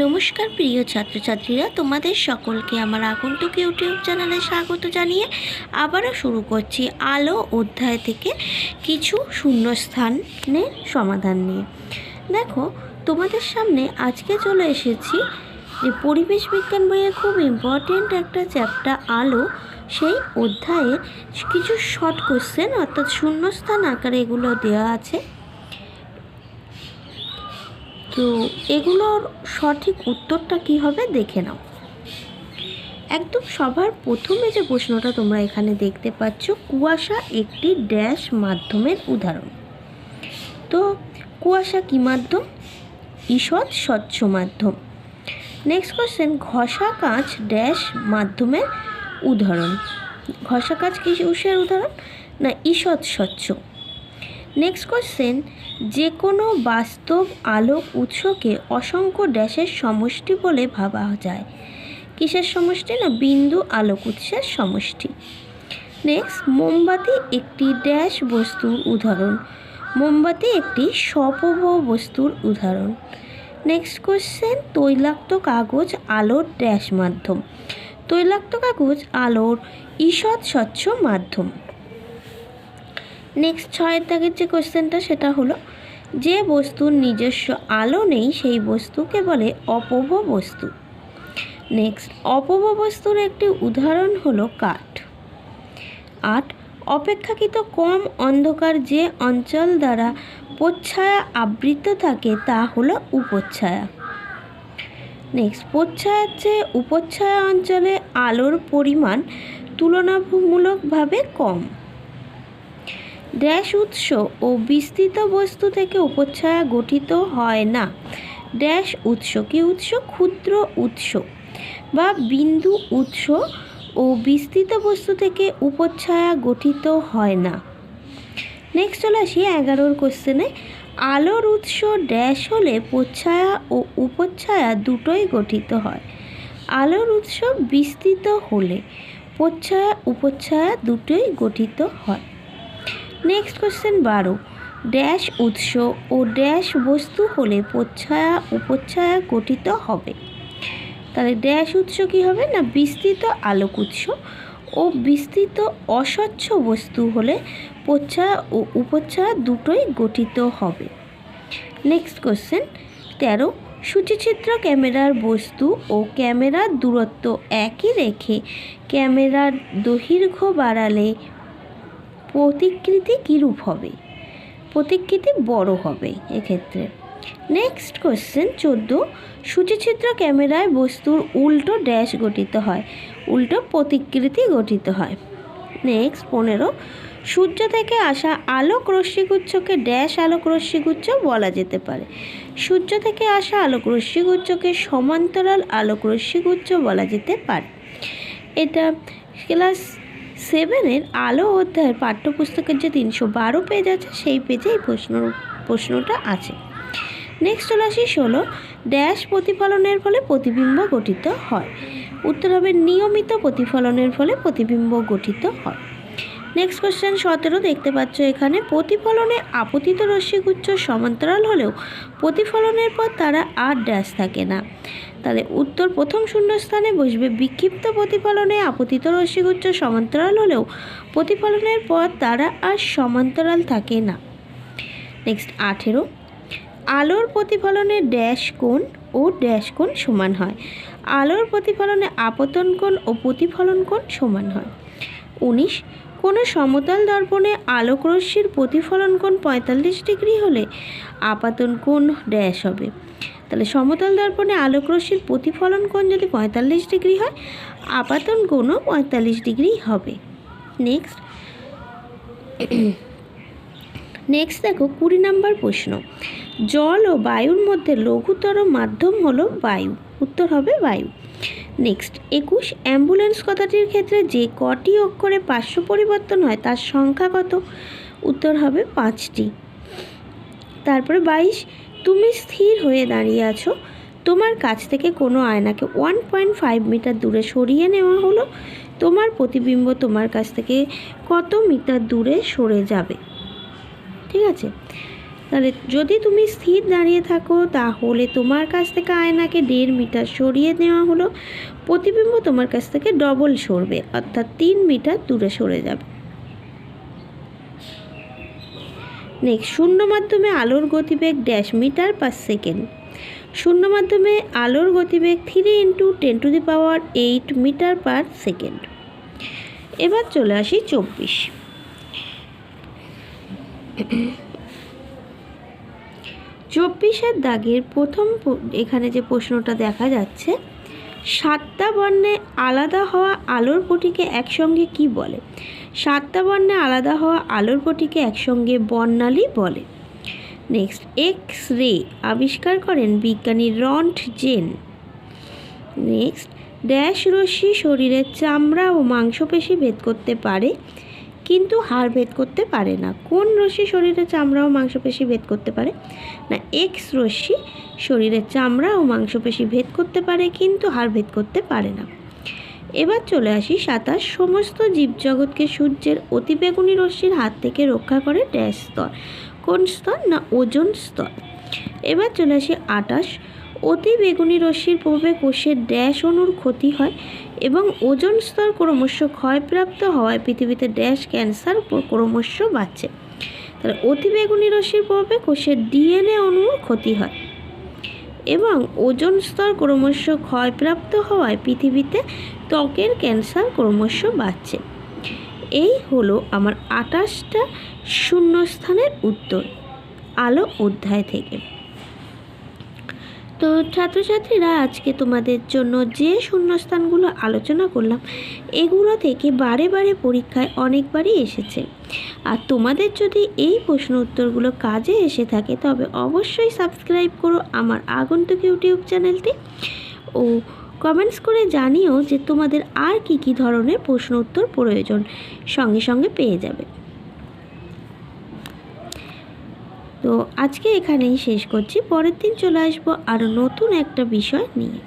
নমস্কার প্রিয় ছাত্রছাত্রীরা, তোমাদের সকলকে আমার আগন্তুক ইউটিউব চ্যানেলে স্বাগত জানিয়ে আবারও শুরু করছি আলো অধ্যায় থেকে কিছু শূন্যস্থানের সমাধান নিয়ে। দেখো, তোমাদের সামনে আজকে চলে এসেছি যে পরিবেশ বিজ্ঞান বইয়ে খুব ইম্পর্টেন্ট একটা চ্যাপ্টার আলো, সেই অধ্যায়ের কিছু শর্ট কোশ্চেন অর্থাৎ শূন্যস্থান আকারে এগুলো দেওয়া আছে। তো এগুলোর সঠিক উত্তরটা কী হবে দেখে নাও। একদম সবার প্রথমে যে প্রশ্নটা তোমরা এখানে দেখতে পাচ্ছ, কুয়াশা একটি ড্যাশ মাধ্যমের উদাহরণ। তো কুয়াশা কী মাধ্যম? ঈষৎ স্বচ্ছ মাধ্যম। নেক্সট কোশ্চেন, ঘষা কাঁচ ড্যাশ মাধ্যমের উদাহরণ। ঘষা কাঁচ কিসের উদাহরণ? না, ঈষৎ স্বচ্ছ। নেক্সট কোশ্চেন, যে কোনো বাস্তব আলোক উৎসকে অসংখ্য ড্যাশের সমষ্টি বলে ভাবা যায়। কিসের সমষ্টি? না, বিন্দু আলোক উৎসের সমষ্টি। নেক্সট, মোমবাতি একটি ড্যাশ বস্তুর উদাহরণ। মোমবাতি একটি সপভ বস্তুর উদাহরণ। নেক্সট কোশ্চেন, তৈলাক্ত কাগজ আলোর ড্যাশ মাধ্যম। তৈলাক্ত কাগজ আলোর ঈষৎ স্বচ্ছ মাধ্যম। নেক্সট 6 দাগের যে কোশ্চেনটা সেটা হলো, যে বস্তুর নিজস্ব আলো নেই সেই বস্তুকে বলে অপভ বস্তু। নেক্সট, অপভ বস্তুর একটি উদাহরণ হলো কাঠ। 8, অপেক্ষাকৃত কম অন্ধকার যে অঞ্চল দ্বারা প্রচ্ছায়া আবৃত থাকে তা হলো উপচ্ছায়া। নেক্সট, প্রচ্ছায়ার চেয়ে উপচ্ছায়া অঞ্চলে আলোর পরিমাণ তুলনামূলকভাবে কম। ড্যাশ উৎস ও বিস্তৃত বস্তু থেকে উপচ্ছায়া গঠিত হয় না। ড্যাশ উৎস কি উৎস? ক্ষুদ্র উৎস বা বিন্দু উৎস ও বিস্তৃত বস্তু থেকে উপচ্ছায়া গঠিত হয় না। নেক্সট চলে আসি 11 কোশ্চেনে, আলোর উৎস ড্যাশ হলে প্রচ্ছায়া ও উপচ্ছায়া দুটোই গঠিত হয়। আলোর উৎস বিস্তৃত হলে প্রচ্ছায়া উপচ্ছায়া দুটোই গঠিত হয়। নেক্সট কোশ্চেন 12, ড্যাশ উৎস ও ড্যাশ বস্তু হলে প্রচ্ছায়া উপচ্ছায়া গঠিত হবে। তাহলে ড্যাশ উৎস কী হবে? না, বিস্তৃত আলোক উৎস ও বিস্তৃত অস্বচ্ছ বস্তু হলে প্রচ্ছায়া ও উপচ্ছায়া দুটোই গঠিত হবে। নেক্সট কোশ্চেন 13, সূচিচিত্র ক্যামেরার বস্তু ও ক্যামেরার দূরত্ব একই রেখে ক্যামেরার দৈর্ঘ্য বাড়ালে প্রতিকৃতি কীরূপ হবে? প্রতিকৃতি বড় হবে এক্ষেত্রে। নেক্সট কোশ্চেন 14, সূচিচিত্র ক্যামেরায় বস্তুর উল্টো ড্যাশ গঠিত হয়। উল্টো প্রতিকৃতি গঠিত হয়। নেক্সট 15, সূর্য থেকে আসা আলোক রশ্মিগুচ্ছকে ড্যাশ আলোক রশ্মিগুচ্ছ বলা যেতে পারে। সূর্য থেকে আসা আলোক রশ্মিগুচ্ছকে সমান্তরাল আলোক রশ্মিগুচ্ছ বলা যেতে পারে। এটা ক্লাস 7-এর আলো অধ্যায়ের পাঠ্যপুস্তকের যে 312 পেজ আছে সেই পেজে এই প্রশ্নটা আছে। নেক্সট চলে আসি 16, ড্যাশ প্রতিফলনের ফলে প্রতিবিম্ব গঠিত হয়। উত্তর হবে নিয়মিত প্রতিফলনের ফলে প্রতিবিম্ব গঠিত হয়। নেক্সট কোশ্চেন 17 দেখতে পাচ্ছ এখানে, প্রতিফলনে আপতিত রশ্মিগুচ্ছ সমান্তরাল হলেও প্রতিফলনের পর তারা আর ড্যাশ থাকে না। তাহলে উত্তর প্রথম শূন্যস্থানে বসবে, বিক্ষিপ্ত প্রতিফলনে আপতিত রশ্মিগুচ্ছ সমান্তরাল হলেও প্রতিফলনের পর তারা আর সমান্তরাল থাকে না। নেক্সট 18, আলোর প্রতিফলনে ড্যাশ কোণ ও ড্যাশ কোণ সমান হয়। আলোর প্রতিফলনে আপতন কোণ ও প্রতিফলন কোণ সমান হয়। 19, কোনো সমতল দর্পণে আলোক রশ্মির প্রতিফলন কোণ 45 ডিগ্রি হলে আপাতন কোণ ড্যাশ হবে। তাহলে সমতল দর্পণে আলোক রশ্মির প্রতিফলন কোণ যদি 45 ডিগ্রি হয়, আপাতন কোণও 45 ডিগ্রি হবে। নেক্সট দেখো 20 নম্বর প্রশ্ন, জল ও বায়ুর মধ্যে লঘুতর মাধ্যম হলো বায়ু। উত্তর হবে বায়ু। নেক্সট 21, অ্যাম্বুলেন্স কথাটির ক্ষেত্রে যে কটি অক্ষরে পার্শ্ব পরিবর্তন হয় তার সংখ্যা কত? উত্তর হবে 5টি। তারপরে 22, তুমি স্থির হয়ে দাঁড়িয়ে আছো, তোমার কাছ থেকে কোনো আয়নাকে 1.5 মিটার দূরে সরিয়ে নেওয়া হলো, তোমার প্রতিবিম্ব তোমার কাছ থেকে কত মিটার দূরে সরে যাবে? ঠিক আছে, তাহলে যদি তুমি স্থির দাঁড়িয়ে থাকো তাহলে তোমার কাছ থেকে আয়নাকে 1.5 মিটার সরিয়ে নেওয়া হলো, প্রতিবিম্ব তোমার কাছ থেকে ডবল সরবে, অর্থাৎ 3 মিটার দূরে সরে যাবে। নেক্সট, শূন্য মাধ্যমে আলোর গতিবেগ ড্যাশ মিটার পার সেকেন্ড। শূন্য মাধ্যমে আলোর গতিবেগ 3 × 10⁸ মিটার পার সেকেন্ড। এবার চলে আসি 24 দাগের প্রথম এখানে যে প্রশ্নটা দেখা যাচ্ছে, 7টা বর্ণে আলাদা হওয়া আলোর পটিকে একসঙ্গে কি বলে? 7টা বর্ণে আলাদা হওয়া আলোর পটিকে একসঙ্গে বর্ণালী বলে। নেক্সট, এক্স রে আবিষ্কার করেন বিজ্ঞানী রন্টজেন। নেক্সট, ড্যাশ রশ্মি শরীরের চামড়া ও মাংসপেশি ভেদ করতে পারে কিন্তু হাড় ভেদ করতে পারে না। কোন রশ্মি শরীরের চামড়া ও মাংসপেশি ভেদ করতে পারে? না, এক্স রশ্মি শরীরের চামড়া ও মাংসপেশি ভেদ করতে পারে কিন্তু হাড় ভেদ করতে পারে না। এবার চলে আসি 27, সমস্ত জীবজগৎকে সূর্যের অতিবেগুনি রশ্মির হাত থেকে রক্ষা করে ড্যাশ স্তর। কোন স্তর? না, ওজোন স্তর। এবার চলে আসি 28, অতি বেগুনি রশ্মির প্রভাবে কোষের ড্যাশ অণুর ক্ষতি হয় এবং ওজোন স্তর ক্রমশ ক্ষয়প্রাপ্ত হওয়ায় পৃথিবীতে ড্যাশ ক্যান্সার ক্রমশ বাড়ছে। তাহলে অতি বেগুনি রশ্মির প্রভাবে কোষের ডিএনএ অণুর ক্ষতি হয় এবং ওজোন স্তর ক্রমশ ক্ষয়প্রাপ্ত হওয়ায় পৃথিবীতে ত্বকের ক্যান্সার ক্রমশ বাড়ছে। এই হলো আমার 28টা শূন্যস্থানের উত্তর আলো অধ্যায় থেকে। তো ছাত্রছাত্রীরা, আজকে তোমাদের জন্য যে শূন্যস্থানগুলো আলোচনা করলাম এগুলো থেকে বারে বারে পরীক্ষায় অনেকবারই এসেছে। আর তোমাদের যদি এই প্রশ্ন উত্তরগুলো কাজে এসে থাকে তবে অবশ্যই সাবস্ক্রাইব করো আমার আগন্তুক ইউটিউব চ্যানেলটি ও কমেন্টস করে জানিও যে তোমাদের আর কি কি ধরনের প্রশ্ন উত্তর প্রয়োজন, সঙ্গে সঙ্গে পেয়ে যাবে। তো আজকে এখানেই শেষ করছি, পরের দিন চলে আসবো আরও নতুন একটা বিষয় নিয়ে।